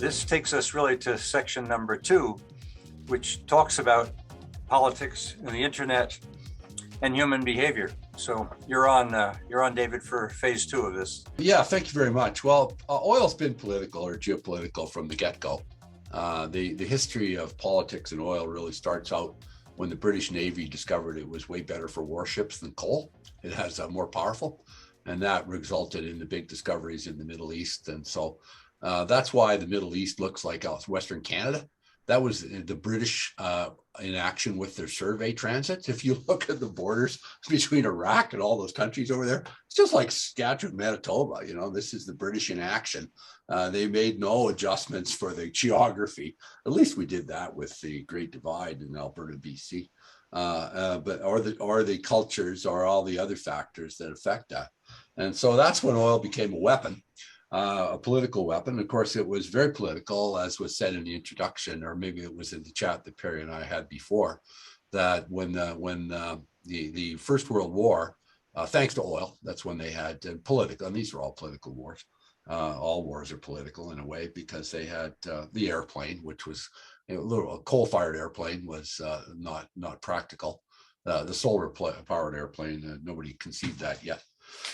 This takes us really to section number 2, which talks about politics and the internet and human behavior. So you're on, David, for phase 2 of this. Yeah, thank you very much. Well, oil's been political or geopolitical from the get-go. The history of politics and oil really starts out when the British Navy discovered it was way better for warships than coal. It has more powerful, and that resulted in the big discoveries in the Middle East. And so that's why the Middle East looks like Western Canada. That was the British in action with their survey transits. If you look at the borders between Iraq and all those countries over there, it's just like Saskatchewan, Manitoba. You know, this is the British in action. They made no adjustments for the geography. At least we did that with the Great Divide in Alberta, BC. Or the cultures or all the other factors that affect that. And so that's when oil became a weapon. A political weapon. Of course, it was very political, as was said in the introduction, or maybe it was in the chat that Perry and I had before, that when the First World War, thanks to oil, that's when they had political, and these are all political wars. All wars are political in a way because they had the airplane, which was a coal-fired airplane was not practical. The solar-powered airplane, nobody conceived that yet.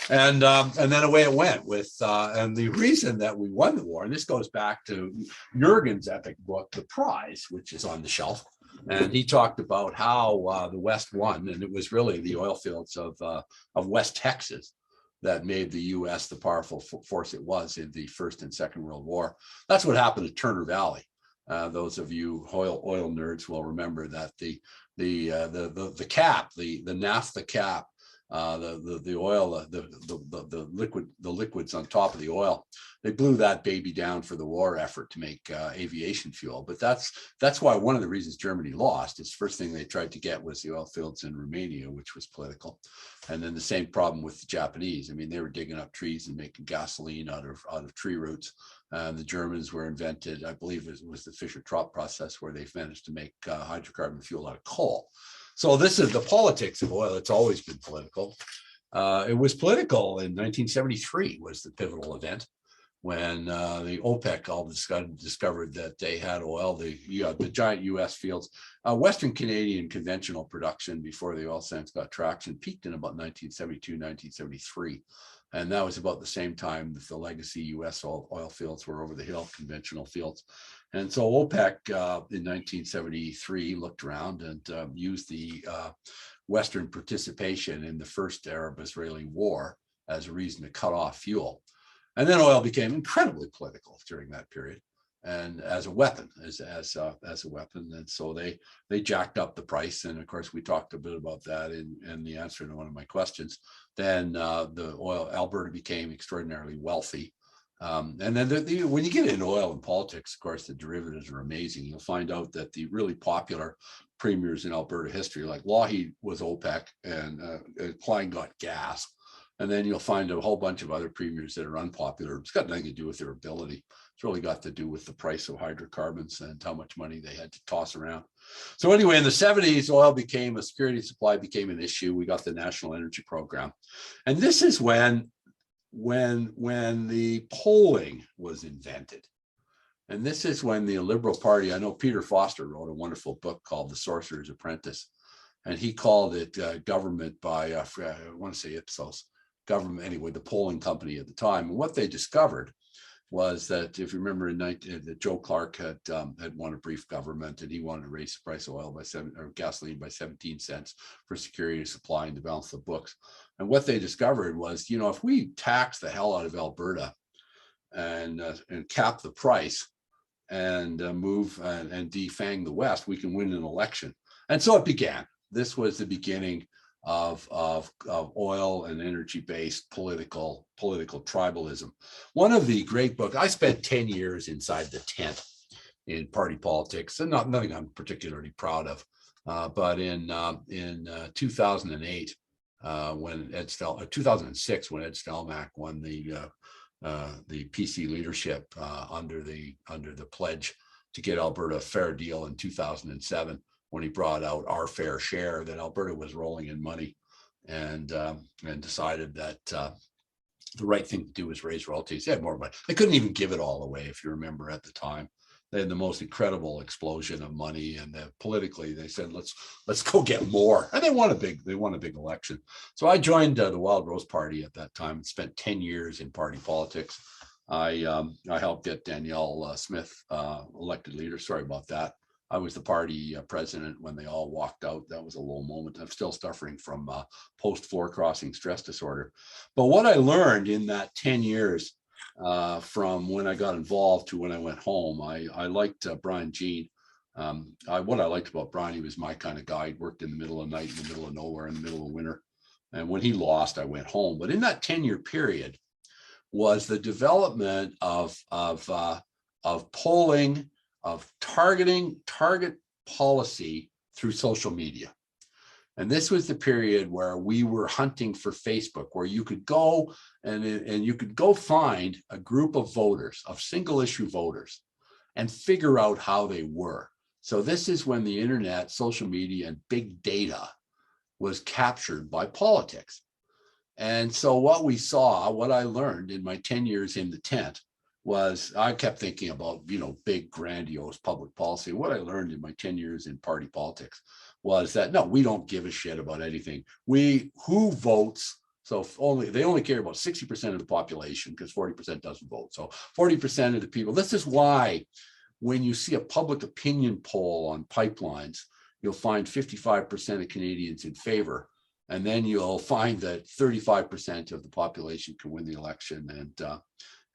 And then away it went with, and the reason that we won the war, and this goes back to Jurgen's epic book, The Prize, which is on the shelf. And he talked about how the West won, and it was really the oil fields of West Texas that made the U.S. the powerful force it was in the First and Second World War. That's what happened at Turner Valley. Those of you oil nerds will remember that the cap, the naphtha cap, the oil, the liquids on top of the oil, they blew that baby down for the war effort to make aviation fuel. But that's why one of the reasons Germany lost is first thing they tried to get was the oil fields in Romania, which was political. And then the same problem with the Japanese. I mean, they were digging up trees and making gasoline out of tree roots. The Germans were invented, I believe it was the Fischer-Tropsch process, where they managed to make hydrocarbon fuel out of coal. So this is the politics of oil. It's always been political. It was political in 1973 was the pivotal event when the OPEC all discovered that they had oil, the giant US fields. Western Canadian conventional production before the oil sands got traction peaked in about 1972, 1973. And that was about the same time that the legacy US oil fields were over the hill, conventional fields. And so OPEC in 1973 looked around and used the Western participation in the first Arab-Israeli war as a reason to cut off fuel. And then oil became incredibly political during that period, and as a weapon, as a weapon. And so they jacked up the price. And of course, we talked a bit about that in the answer to one of my questions. Then Alberta became extraordinarily wealthy. And then when you get into oil and politics, of course, the derivatives are amazing. You'll find out that the really popular premiers in Alberta history, like Lougheed was OPEC and Klein got gas. And then you'll find a whole bunch of other premiers that are unpopular. It's got nothing to do with their ability. It's really got to do with the price of hydrocarbons and how much money they had to toss around. So anyway, in the 70s, oil became a security supply became an issue. We got the National Energy Program. And this is when the polling was invented. And this is when the Liberal Party, I know Peter Foster wrote a wonderful book called The Sorcerer's Apprentice. And he called it government by, I want to say Ipsos, government, anyway, the polling company at the time. And what they discovered was that, if you remember, that Joe Clark had won a brief government, and he wanted to raise the price of oil gasoline by 17 cents for security of supply and to balance the books. And what they discovered was, if we tax the hell out of Alberta and cap the price and move and defang the West, we can win an election. And so it began. This was the beginning of oil and energy-based political tribalism. One of the great books, I spent 10 years inside the tent in party politics, and nothing I'm particularly proud of. But in 2008, when 2006, when Ed Stelmach won the PC leadership under the pledge to get Alberta a fair deal in 2007. When he brought out Our Fair Share, that Alberta was rolling in money, and decided that the right thing to do was raise royalties. They had more money. They couldn't even give it all away, if you remember at the time. They had the most incredible explosion of money, and politically they said, let's go get more. And they won a big election. So I joined the Wild Rose Party at that time and spent 10 years in party politics. I helped get Danielle Smith elected leader. Sorry about that. I was the party president when they all walked out. That was a low moment. I'm still suffering from post-floor crossing stress disorder. But what I learned in that 10 years from when I got involved to when I went home, I liked Brian Jean. What I liked about Brian, he was my kind of guy. He worked in the middle of the night, in the middle of nowhere, in the middle of winter. And when he lost, I went home. But in that 10-year period was the development of polling, of target policy through social media. And this was the period where we were hunting for Facebook, where you could go and you could go find a group of voters, of single issue voters, and figure out how they were. So this is when the internet, social media, and big data was captured by politics. And so what I learned in my 10 years in the tent was, I kept thinking about, big, grandiose public policy. What I learned in my 10 years in party politics was that, no, we don't give a shit about anything. Who votes? So they only care about 60% of the population, because 40% doesn't vote. So 40% of the people. This is why when you see a public opinion poll on pipelines, you'll find 55% of Canadians in favor. And then you'll find that 35% of the population can win the election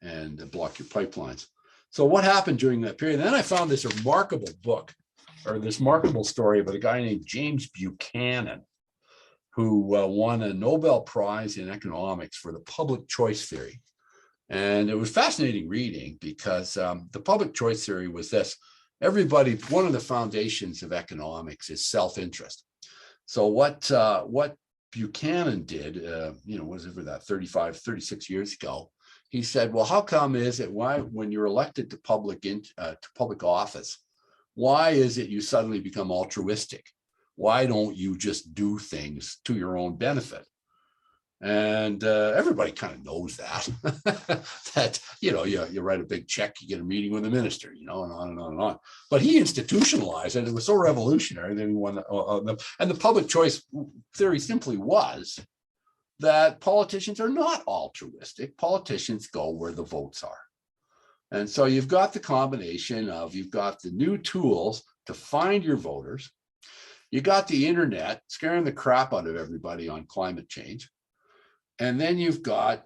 and block your pipelines. So what happened during that period? And then I found this remarkable book, or this remarkable story about a guy named James Buchanan, who won a Nobel Prize in economics for the public choice theory. And it was fascinating reading, because the public choice theory was this: one of the foundations of economics is self-interest. So what Buchanan did, was it for that 36 years ago? He said, well, how come is it when you're elected to public office, why is it you suddenly become altruistic? Why don't you just do things to your own benefit? And everybody kind of knows that, that, you write a big check, you get a meeting with the minister, and on and on and on. But he institutionalized it. It was so revolutionary that he won. And the public choice theory simply was that politicians are not altruistic. Politicians go where the votes are. And so you've got the combination of, you've got the new tools to find your voters. You got the internet scaring the crap out of everybody on climate change. And then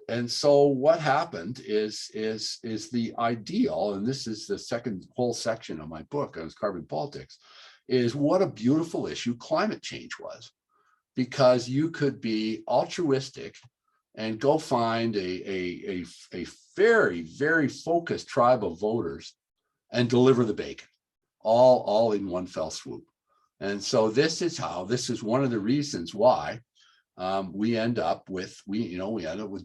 and so what happened is the ideal, and this is the second whole section of my book on carbon politics, is what a beautiful issue climate change was. Because you could be altruistic and go find a very, very focused tribe of voters and deliver the bacon, all in one fell swoop. And so this is one of the reasons why we end up with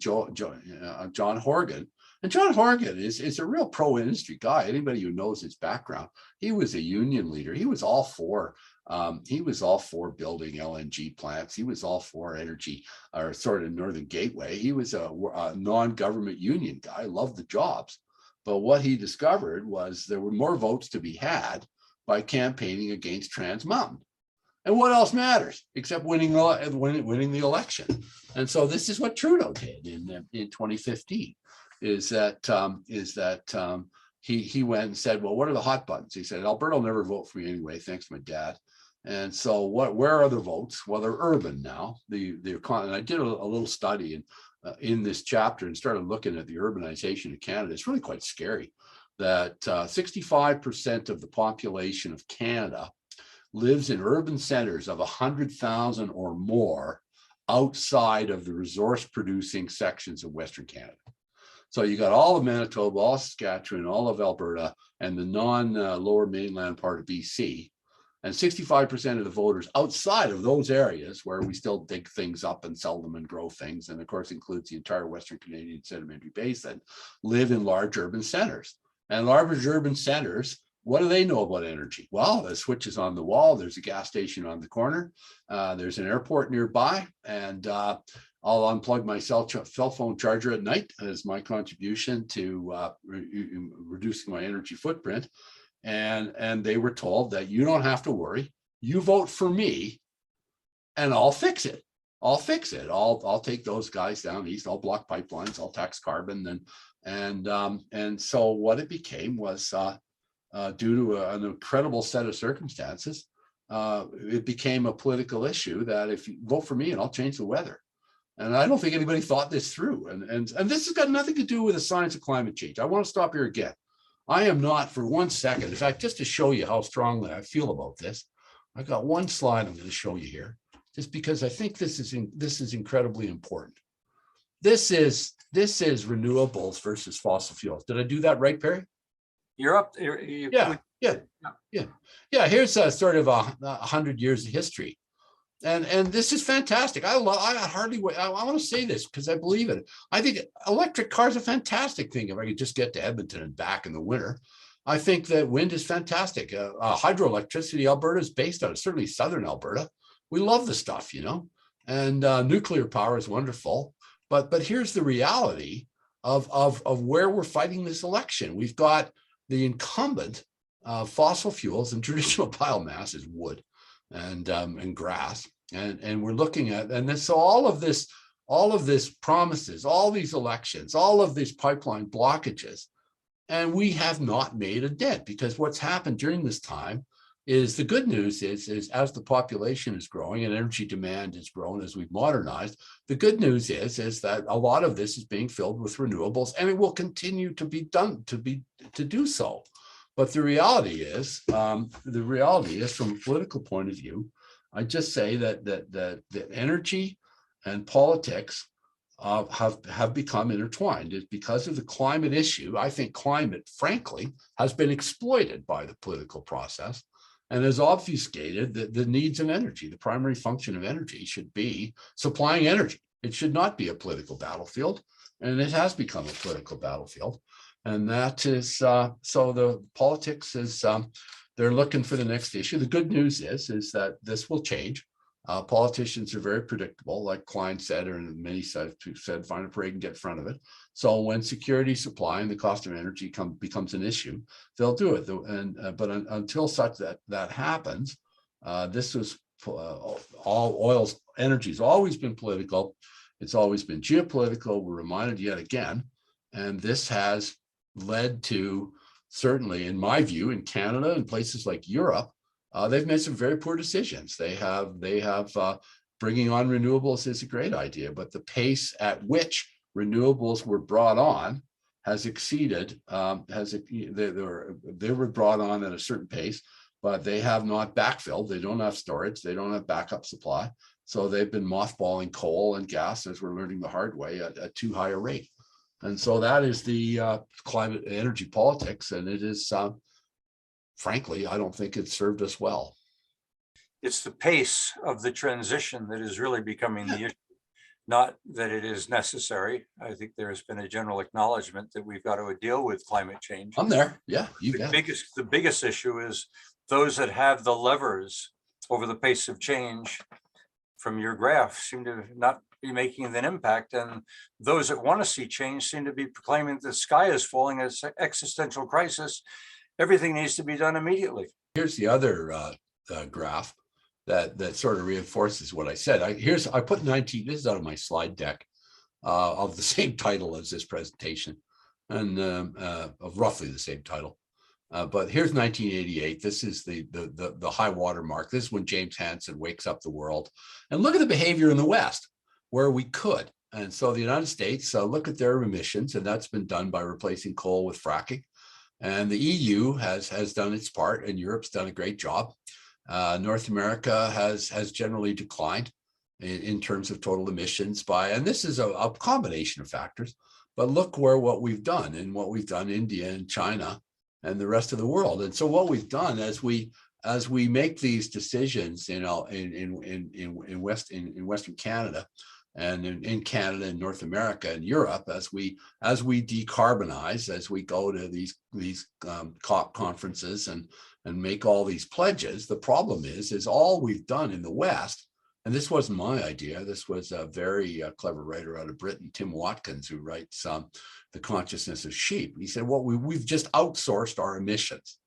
John Horgan. And John Horgan is a real pro-industry guy. Anybody who knows his background, he was a union leader. He was all for building LNG plants. He was all for energy, or sort of Northern Gateway. He was a non-government union guy, loved the jobs. But what he discovered was there were more votes to be had by campaigning against Trans Mountain. And what else matters except winning the election? And so this is what Trudeau did in 2015. Is that he went and said, well, what are the hot buttons? He said, Alberta will never vote for me anyway, thanks to my dad. And so where are the votes? Well, they're urban now. And I did a little study in this chapter and started looking at the urbanization of Canada. It's really quite scary that 65% of the population of Canada lives in urban centers of 100,000 or more outside of the resource producing sections of Western Canada. So you got all of Manitoba, all of Saskatchewan, all of Alberta, and the non-lower mainland part of BC. And 65% of the voters outside of those areas where we still dig things up and sell them and grow things, and of course includes the entire Western Canadian Sedimentary Basin, live in large urban centers. And large urban centers, what do they know about energy? Well, the switch is on the wall. There's a gas station on the corner. There's an airport nearby. And I'll unplug my cell phone charger at night as my contribution to reducing my energy footprint. And they were told that you don't have to worry. You vote for me and I'll fix it. I'll fix it. I'll take those guys down east. I'll block pipelines. I'll tax carbon. And so what it became was due to an incredible set of circumstances, it became a political issue that if you vote for me and I'll change the weather. And I don't think anybody thought this through. And this has got nothing to do with the science of climate change. I want to stop here again. I am not for 1 second. In fact, just to show you how strongly I feel about this, I've got one slide I'm going to show you here, just because I think this is incredibly important. This is renewables versus fossil fuels. Did I do that right, Perry? You're up. Yeah. Here's a sort of 100 years of history. And this is fantastic. I want to say this because I believe it. I think electric cars are a fantastic thing if I could just get to Edmonton and back in the winter. I think that wind is fantastic. Hydroelectricity, Alberta is based on it, certainly southern Alberta. We love the stuff, and nuclear power is wonderful. But here's the reality of where we're fighting this election. We've got the incumbent fossil fuels, and traditional biomass is wood and grass. And we're looking at, and then so all of this promises, all these elections, all of these pipeline blockages, and we have not made a dent, because what's happened during this time is, the good news is as the population is growing and energy demand has grown as we've modernized, the good news is that a lot of this is being filled with renewables, and it will continue to be done to do so. But the reality is from a political point of view, I just say that energy and politics have become intertwined. It's because of the climate issue. I think climate, frankly, has been exploited by the political process and has obfuscated the needs of energy. The primary function of energy should be supplying energy. It should not be a political battlefield, and it has become a political battlefield. And that is, so the politics is, they're looking for the next issue. The good news is that this will change. Politicians are very predictable, like Klein said, or many said, find a parade and get in front of it. So when security, supply, and the cost of energy becomes an issue, they'll do it. But until such that happens, this was all oil's energy has always been political. It's always been geopolitical. We're reminded yet again, and this has led to, certainly in my view, in Canada and places like Europe, they've made some very poor decisions. They have bringing on renewables is a great idea, but the pace at which renewables were brought on has exceeded. They were brought on at a certain pace, but they have not backfilled. They don't have storage. They don't have backup supply. So they've been mothballing coal and gas, as we're learning the hard way, at too high a rate. And so that is the climate energy politics, and it is, frankly, I don't think it's served us well. It's the pace of the transition that is really becoming the issue, not that it is necessary. I think there has been a general acknowledgement that we've got to deal with climate change. I'm there. Yeah, you bet. The biggest issue is those that have the levers over the pace of change from your graph seem to not be making an impact, and those that want to see change seem to be proclaiming the sky is falling as an existential crisis. Everything needs to be done immediately. Here's the other graph that sort of reinforces what I said. I put 19. This is out of my slide deck of the same title as this presentation, and of roughly the same title. But here's 1988. This is the high water mark. This is when James Hansen wakes up the world. And look at the behavior in the West, where we could. And so the United States, look at their emissions, and that's been done by replacing coal with fracking. And the EU has done its part, and Europe's done a great job. North America has generally declined in terms of total emissions and this is a combination of factors. But look what we've done, India and China and the rest of the world. And so what we've done as we make these decisions, in Western Canada, and in Canada and North America and Europe, as we decarbonize, as we go to these COP conferences and make all these pledges, the problem is all we've done in the West and this wasn't my idea. This was a very clever writer out of Britain, Tim Watkins, who writes The Consciousness of Sheep. He said, well, we've just outsourced our emissions.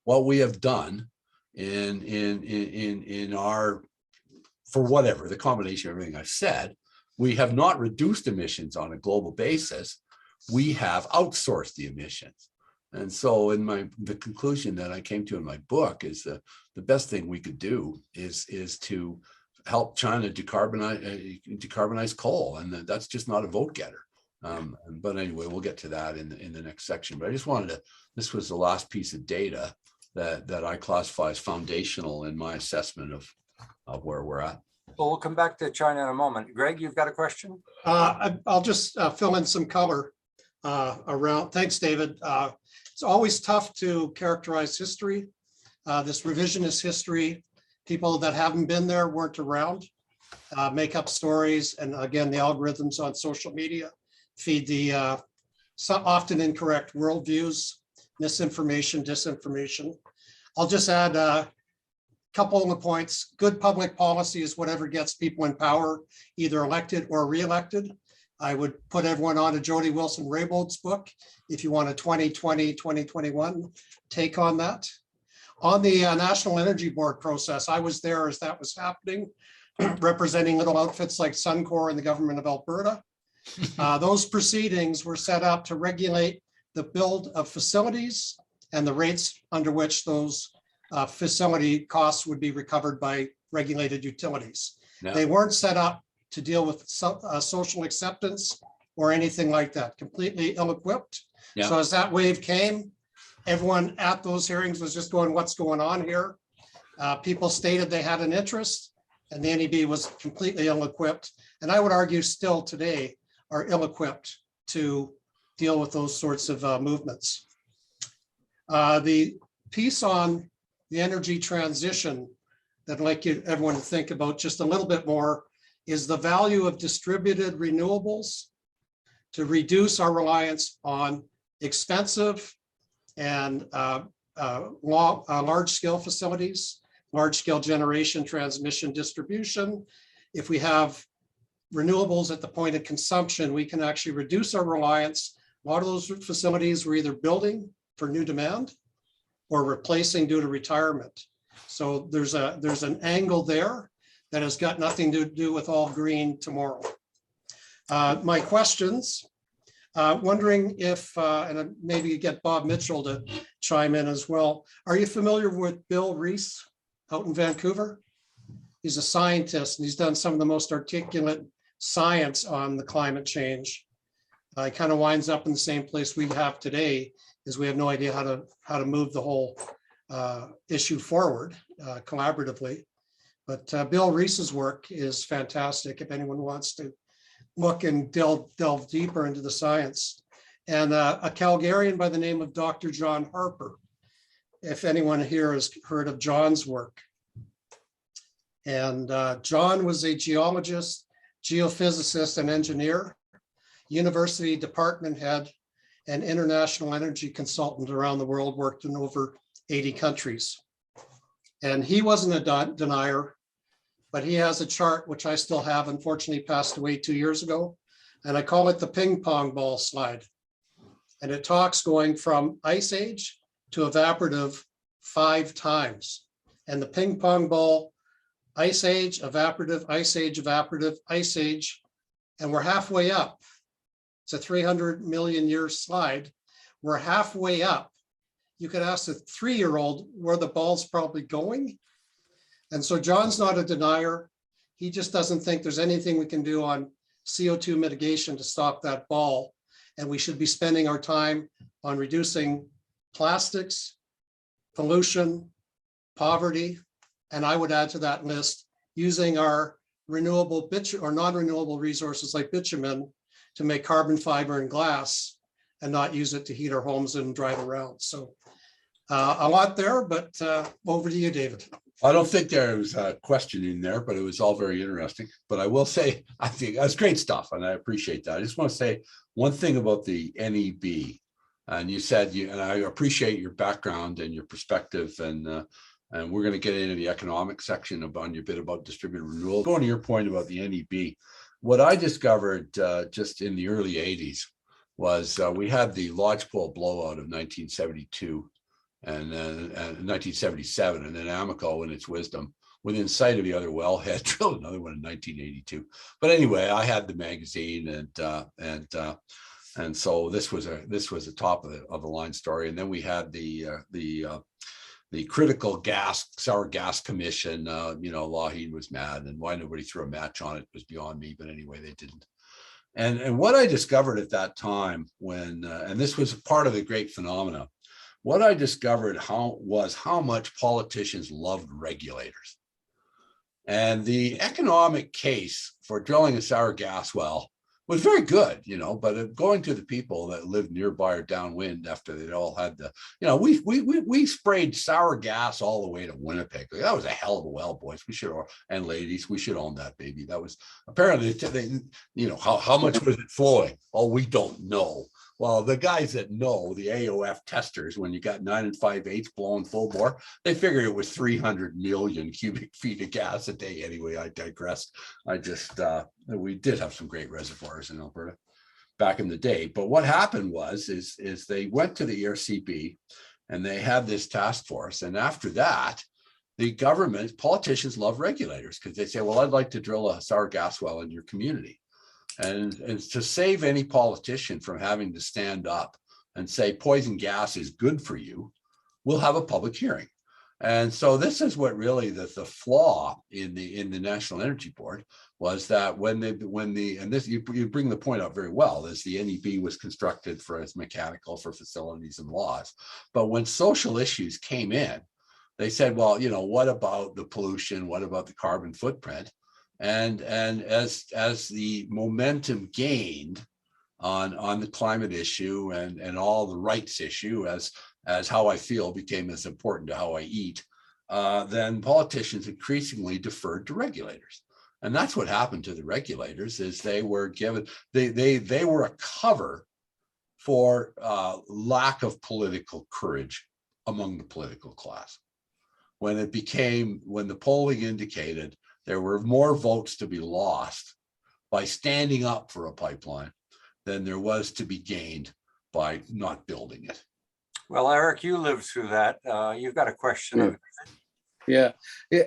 What we have done in our, for whatever, the combination of everything I've said, we have not reduced emissions on a global basis. We have outsourced the emissions. And so the conclusion that I came to in my book is the best thing we could do is to help China decarbonize coal. And that's just not a vote getter. But anyway, we'll get to that in the next section. But I just wanted to, this was the last piece of data that I classify as foundational in my assessment of where we're at. Well, we'll come back to China in a moment. Greg, you've got a question? I'll just fill in some color around. Thanks, David. It's always tough to characterize history. This revisionist history, people that haven't been there, weren't around, make up stories. And again, the algorithms on social media feed the often incorrect worldviews, misinformation, disinformation. I'll just add a couple of points. Good public policy is whatever gets people in power, either elected or reelected. I would put everyone on to Jody Wilson-Raybould's book if you want a 2020, 2021 take on that. On the National Energy Board process, I was there as that was happening, representing little outfits like Suncor and the government of Alberta. Those proceedings were set up to regulate the build of facilities and the rates under which those facility costs would be recovered by regulated utilities. Yeah. They weren't set up to deal with social acceptance or anything like that, completely ill-equipped. Yeah. So as that wave came, everyone at those hearings was just going, what's going on here? People stated they had an interest and the NEB was completely ill-equipped. And I would argue still today are ill-equipped to deal with those sorts of movements. The piece on the energy transition that I'd like everyone to think about just a little bit more is the value of distributed renewables to reduce our reliance on expensive and large-scale facilities, large-scale generation, transmission, distribution. If we have renewables at the point of consumption, we can actually reduce our reliance. A lot of those facilities we're either building for new demand or replacing due to retirement. So there's an angle there that has got nothing to do with all green tomorrow. My questions, wondering if, and maybe get Bob Mitchell to chime in as well. Are you familiar with Bill Reese out in Vancouver? He's a scientist and he's done some of the most articulate science on the climate change. It kind of winds up in the same place we have today, is we have no idea how to move the whole issue forward collaboratively. But Bill Reese's work is fantastic if anyone wants to look and delve deeper into the science. And a Calgarian by the name of Dr. John Harper, if anyone here has heard of John's work. And John was a geologist, geophysicist, and engineer, university department head, and international energy consultant around the world, worked in over 80 countries. And he wasn't a denier, but he has a chart, which I still have, unfortunately passed away 2 years ago. And I call it the ping-pong ball slide. And it talks going from ice age to evaporative 5 times. And the ping-pong ball, ice age, evaporative, ice age, evaporative, ice age, and we're halfway up. It's a 300 million year slide. We're halfway up. You could ask a 3-year-old where the ball's probably going. And so John's not a denier. He just doesn't think there's anything we can do on CO2 mitigation to stop that ball. And we should be spending our time on reducing plastics, pollution, poverty, and I would add to that list using our renewable bitumen or non-renewable resources like bitumen to make carbon fiber and glass and not use it to heat our homes and drive around. So a lot there, but over to you, David. I don't think there was a question in there, but it was all very interesting. But I will say, I think that's great stuff, and I appreciate that. I just want to say one thing about the NEB. And you said, and I appreciate your background and your perspective and And we're going to get into the economic section on your bit about distributed renewal. Going to your point about the NEB, what I discovered just in the early 80s was we had the lodgepole blowout of 1972 and then 1977, and then Amoco in its wisdom, within sight of the other wellhead, drilled another one in 1982. But anyway, I had the magazine, and so this was a top of the line story. And then we had the critical sour gas commission. Lougheed was mad, and why nobody threw a match on it was beyond me. But anyway, they didn't. And what I discovered at that time, when and this was part of the great phenomena, what I discovered was how much politicians loved regulators. And the economic case for drilling a sour gas well was very good, but going to the people that lived nearby or downwind after they'd all had we sprayed sour gas all the way to Winnipeg. That was a hell of a well, boys. And ladies, we should own that baby. That was apparently, how much was it flowing? Oh, we don't know. Well, the guys that know, the AOF testers, when you got 9 5/8 blowing full bore, they figured it was 300 million cubic feet of gas a day. Anyway, I digressed. We did have some great reservoirs in Alberta back in the day. But what happened is they went to the ERCB and they had this task force. And after that, the government, politicians love regulators because they say, well, I'd like to drill a sour gas well in your community. And to save any politician from having to stand up and say poison gas is good for you, we'll have a public hearing. And so this is what really the flaw in the National Energy Board was, that you bring the point up very well, is the NEB was constructed as mechanical for facilities and laws. But when social issues came in, they said, well, what about the pollution? What about the carbon footprint? And as the momentum gained on the climate issue and all the rights issue, as how I feel became as important to how I eat, then politicians increasingly deferred to regulators. And that's what happened to the regulators, is they were given, they were a cover for lack of political courage among the political class. When the polling indicated there were more votes to be lost by standing up for a pipeline than there was to be gained by not building it. Well, Eric, you lived through that. You've got a question. Yeah.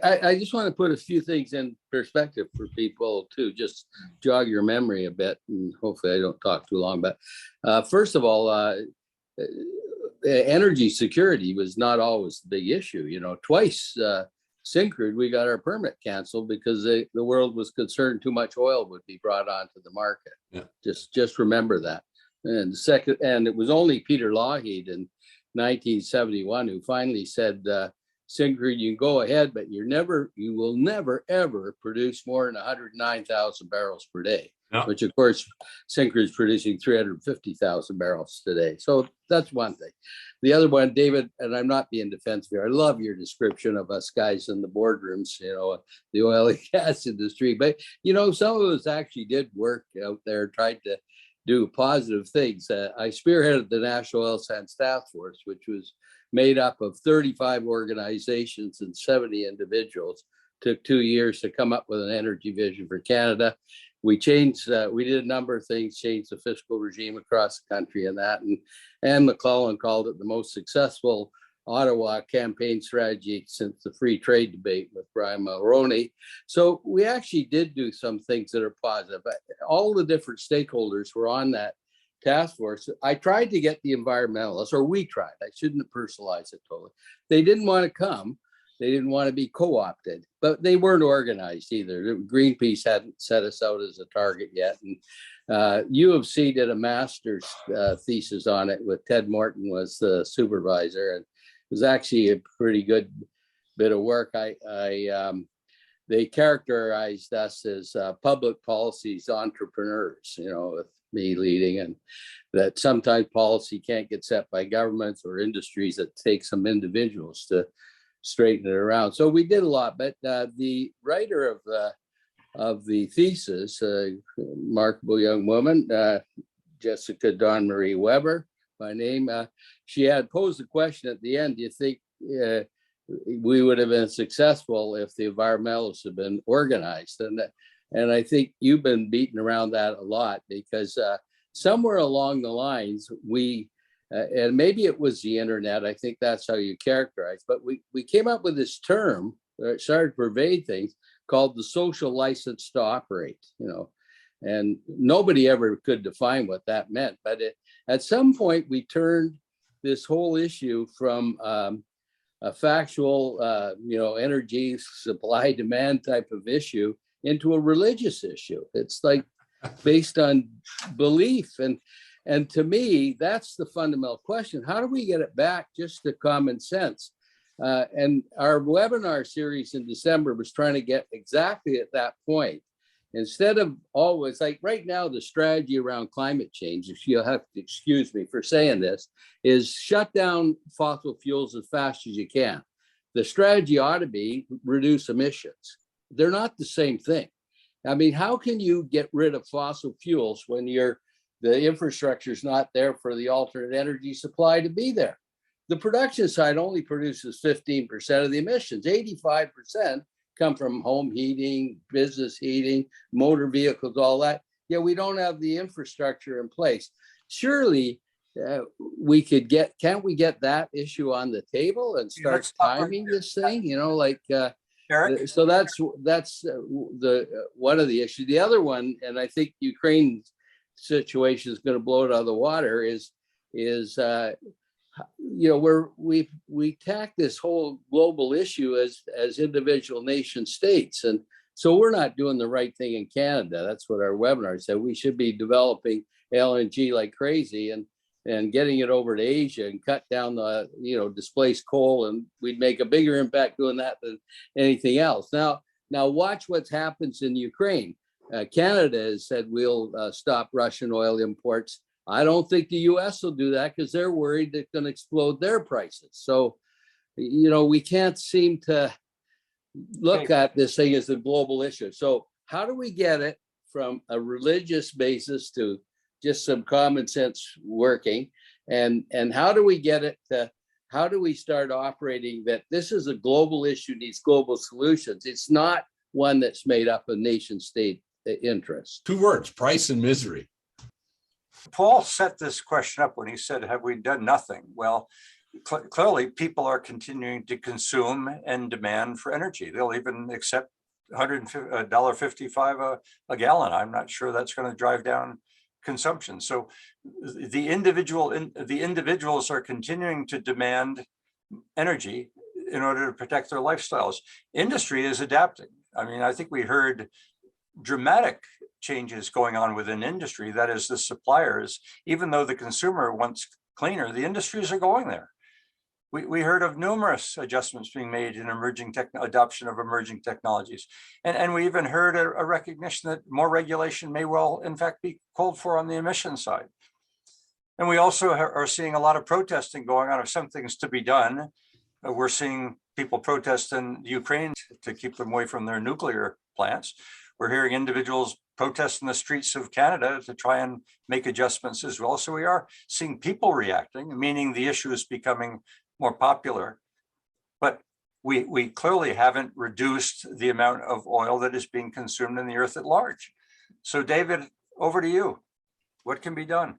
I just want to put a few things in perspective for people to just jog your memory a bit, and hopefully I don't talk too long. But first of all, energy security was not always the big issue. Twice Syncrude, we got our permit canceled because the world was concerned too much oil would be brought onto the market. Yeah. Just remember that. And it was only Peter Lougheed in 1971 who finally said, Syncrude, you can go ahead, but you will never ever produce more than 109,000 barrels per day. Yeah. Which of course, Syncrude is producing 350,000 barrels today. So that's one thing. The other one, David, and I'm not being defensive here, I love your description of us guys in the boardrooms, the oil and gas industry. But, some of us actually did work out there, tried to do positive things. I spearheaded the National Oil Sands Task Force, which was made up of 35 organizations and 70 individuals. Took 2 years to come up with an energy vision for Canada. We changed, we did a number of things, changed the fiscal regime across the country and that. And Anne McClellan called it the most successful Ottawa campaign strategy since the free trade debate with Brian Mulroney. So we actually did do some things that are positive. All the different stakeholders were on that task force. I tried to get the environmentalists, or we tried, I shouldn't personalize it totally. They didn't want to come. They didn't want to be co-opted, but they weren't organized either. Greenpeace hadn't set us out as a target yet. And U of C did a master's thesis on it with Ted Morton was the supervisor. And it was actually a pretty good bit of work. They characterized us as public policies entrepreneurs, with me leading, and that sometimes policy can't get set by governments or industries, that take some individuals to straighten it around. So we did a lot, but the writer of the thesis, remarkable young woman, Jessica Dawn Marie Weber by name, she had posed a question at the end. Do you think we would have been successful if the environmentalists had been organized. And I think you've been beating around that a lot, because somewhere along the lines, and maybe it was the internet, I think that's how you characterize, but we came up with this term that started to pervade things called the social license to operate, and nobody ever could define what that meant. But at some point, we turned this whole issue from a factual, energy supply demand type of issue into a religious issue. It's like based on belief. And to me, that's the fundamental question. How do we get it back just to common sense? And our webinar series in December was trying to get exactly at that point. Instead of always, like right now, the strategy around climate change, if you'll have to excuse me for saying this, is shut down fossil fuels as fast as you can. The strategy ought to be reduce emissions. They're not the same thing. I mean, how can you get rid of fossil fuels when the infrastructure is not there for the alternate energy supply to be there? The production side only produces 15% of the emissions. 85% come from home heating, business heating, motor vehicles, all that. Yeah, we don't have the infrastructure in place. Surely can't we get that issue on the table and start timing this thing? Eric? So that's the one of the issues. The other one, and I think Ukraine's situation is going to blow it out of the water, is we tack this whole global issue as individual nation states, and so we're not doing the right thing in Canada. That's what our webinar said. We should be developing LNG like crazy and getting it over to Asia and cut down the displaced coal, and we'd make a bigger impact doing that than anything else. Now watch what happens in Ukraine. Canada has said we'll stop Russian oil imports. I don't think the US will do that because they're worried they're going to explode their prices. So, we can't seem to look at this thing as a global issue. So how do we get it from a religious basis to just some common sense working? And how do we get it to, how do we start operating that this is a global issue, needs global solutions? It's not one that's made up of nation state interests. 2 words, price and misery. Paul set this question up when he said, have we done nothing? Well, clearly people are continuing to consume and demand for energy. They'll even accept $1.55 a gallon. I'm not sure that's going to drive down consumption. So the individuals are continuing to demand energy in order to protect their lifestyles. Industry is adapting. I mean, I think we heard dramatic changes going on within industry. That is, the suppliers, even though the consumer wants cleaner, the industries are going there. We heard of numerous adjustments being made in adoption of emerging technologies. And we even heard a recognition that more regulation may well, in fact, be called for on the emission side. And we also are seeing a lot of protesting going on of some things to be done. We're seeing people protest in Ukraine to keep them away from their nuclear plants. We're hearing individuals protest in the streets of Canada to try and make adjustments as well. So we are seeing people reacting, meaning the issue is becoming more popular. But we clearly haven't reduced the amount of oil that is being consumed in the earth at large. So David, over to you. What can be done?